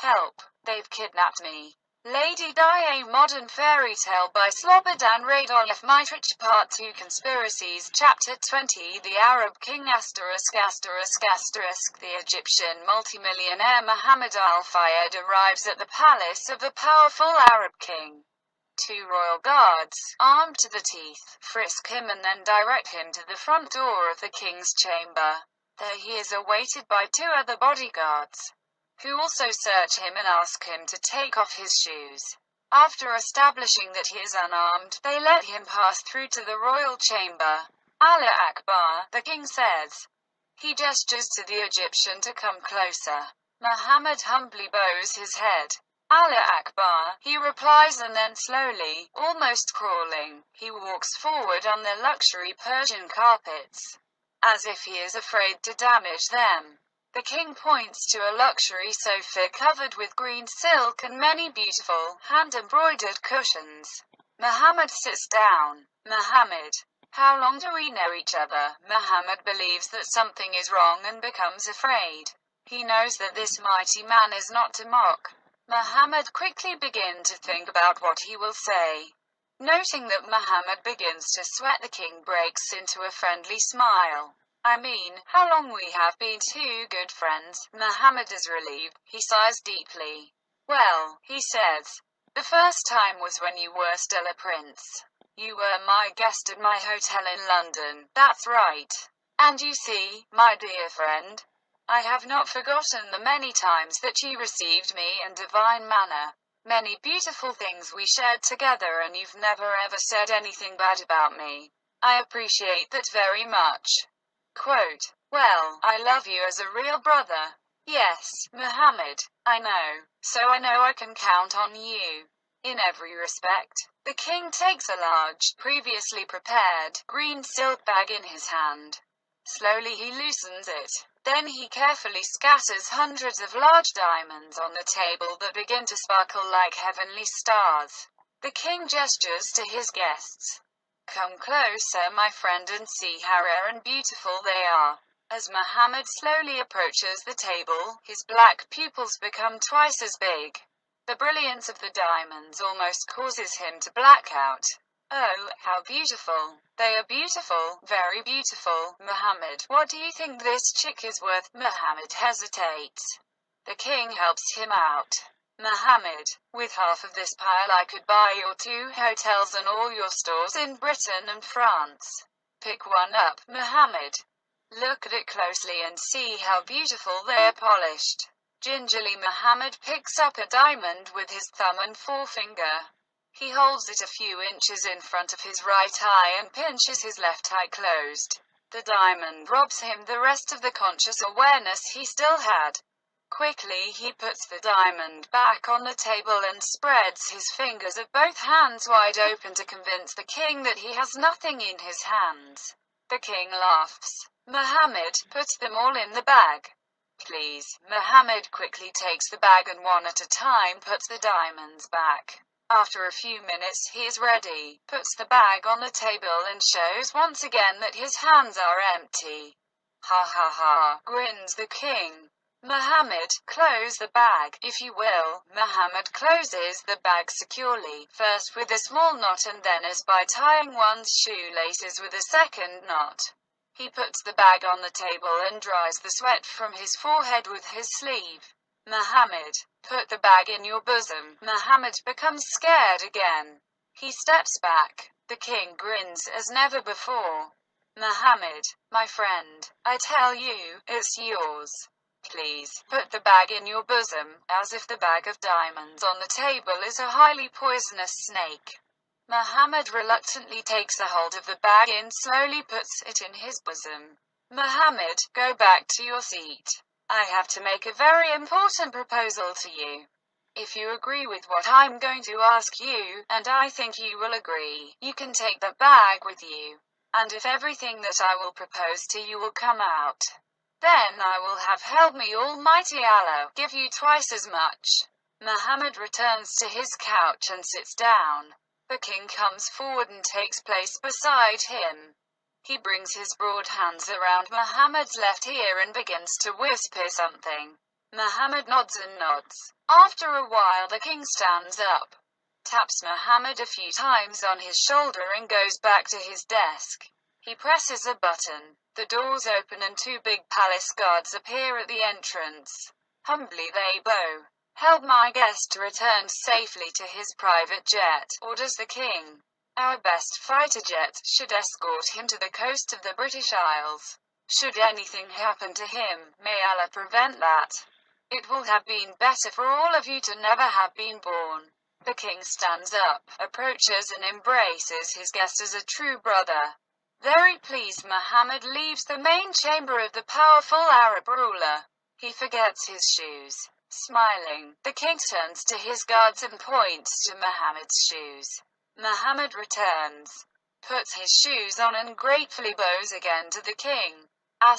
Help! They've kidnapped me. Lady Di, a Modern Fairytale by Slobodan Radojev. Mitrich Part 2 Conspiracies Chapter 20 The Arab King ****** The Egyptian multimillionaire Muhammad al-Fayed arrives at the palace of the powerful Arab king. Two royal guards, armed to the teeth, frisk him and then direct him to the front door of the king's chamber. There he is awaited by two other bodyguards, who also search him and ask him to take off his shoes. After establishing that he is unarmed, they let him pass through to the royal chamber. Allah Akbar, the king says. He gestures to the Egyptian to come closer. Muhammad humbly bows his head. Allah Akbar, he replies, and then slowly, almost crawling, he walks forward on the luxury Persian carpets, as if he is afraid to damage them. The king points to a luxury sofa covered with green silk and many beautiful, hand-embroidered cushions. Muhammad sits down. Muhammad, how long do we know each other? Muhammad believes that something is wrong and becomes afraid. He knows that this mighty man is not to mock. Muhammad quickly begins to think about what he will say. Noting that Muhammad begins to sweat, the king breaks into a friendly smile. I mean, how long we have been two good friends. Muhammad is relieved. He sighs deeply. Well, he says, the first time was when you were still a prince. You were my guest at my hotel in London. That's right. And you see, my dear friend, I have not forgotten the many times that you received me in divine manner. Many beautiful things we shared together, and you've never ever said anything bad about me. I appreciate that very much. Quote, well, I love you as a real brother. Yes, Muhammad, I know. So I know I can count on you. In every respect. The king takes a large, previously prepared, green silk bag in his hand. Slowly he loosens it. Then he carefully scatters hundreds of large diamonds on the table that begin to sparkle like heavenly stars. The king gestures to his guests. Come closer, my friend, and see how rare and beautiful they are. As Muhammad slowly approaches the table, his black pupils become twice as big. The brilliance of the diamonds almost causes him to black out. Oh, how beautiful. They are beautiful, very beautiful. Muhammad, what do you think this chick is worth? Muhammad hesitates. The king helps him out. Muhammad, with half of this pile I could buy your 2 hotels and all your stores in Britain and France. Pick one up, Muhammad. Look at it closely and see how beautiful they are polished. Gingerly Muhammad picks up a diamond with his thumb and forefinger. He holds it a few inches in front of his right eye and pinches his left eye closed. The diamond robs him the rest of the conscious awareness he still had. Quickly he puts the diamond back on the table and spreads his fingers of both hands wide open to convince the king that he has nothing in his hands. The king laughs. Muhammad, put them all in the bag. Please. Muhammad quickly takes the bag and one at a time puts the diamonds back. After a few minutes he is ready, puts the bag on the table and shows once again that his hands are empty. Ha ha ha, grins the king. Muhammad, close the bag, if you will. Muhammad closes the bag securely, first with a small knot and then as by tying one's shoelaces with a second knot. He puts the bag on the table and dries the sweat from his forehead with his sleeve. Muhammad, put the bag in your bosom. Muhammad becomes scared again. He steps back. The king grins as never before. Muhammad, my friend, I tell you, it's yours. Please, put the bag in your bosom, as if the bag of diamonds on the table is a highly poisonous snake. Muhammad reluctantly takes a hold of the bag and slowly puts it in his bosom. Muhammad, go back to your seat. I have to make a very important proposal to you. If you agree with what I'm going to ask you, and I think you will agree, you can take the bag with you. And if everything that I will propose to you will come out, then I will have help me Almighty Allah give you twice as much. Muhammad returns to his couch and sits down. The king comes forward and takes place beside him. He brings his broad hands around Muhammad's left ear and begins to whisper something. Muhammad nods and nods. After a while the king stands up, taps Muhammad a few times on his shoulder and goes back to his desk. He presses a button. The doors open and two big palace guards appear at the entrance. Humbly they bow. "Help my guest return safely to his private jet," orders the king. "Our best fighter jet should escort him to the coast of the British Isles. Should anything happen to him, may Allah prevent that. It will have been better for all of you to never have been born." The king stands up, approaches and embraces his guest as a true brother. Very pleased, Muhammad leaves the main chamber of the powerful Arab ruler. He forgets his shoes. Smiling, the king turns to his guards and points to Muhammad's shoes. Muhammad returns, puts his shoes on and gratefully bows again to the king. ****.